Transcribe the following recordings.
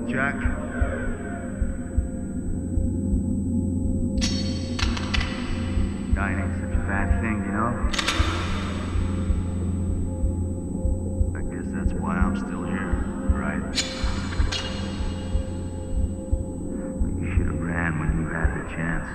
Jack? Dying ain't such a bad thing, you know? I guess that's why I'm still here, right? But you should have ran when you had the chance.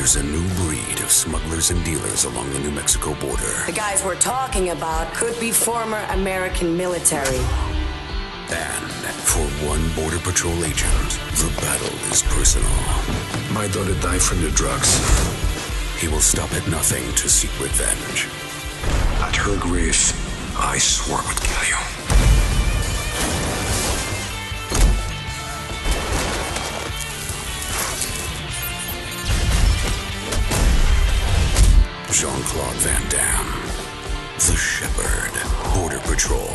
There's a new breed of smugglers and dealers along the New Mexico border. The guys we're talking about could be former American military. And for one Border Patrol agent, the battle is personal. My daughter died from the drugs. He will stop at nothing to seek revenge. At her grave, I swore I would kill you. Jean-Claude Van Damme, The Shepherd, Border Patrol,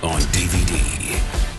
on DVD.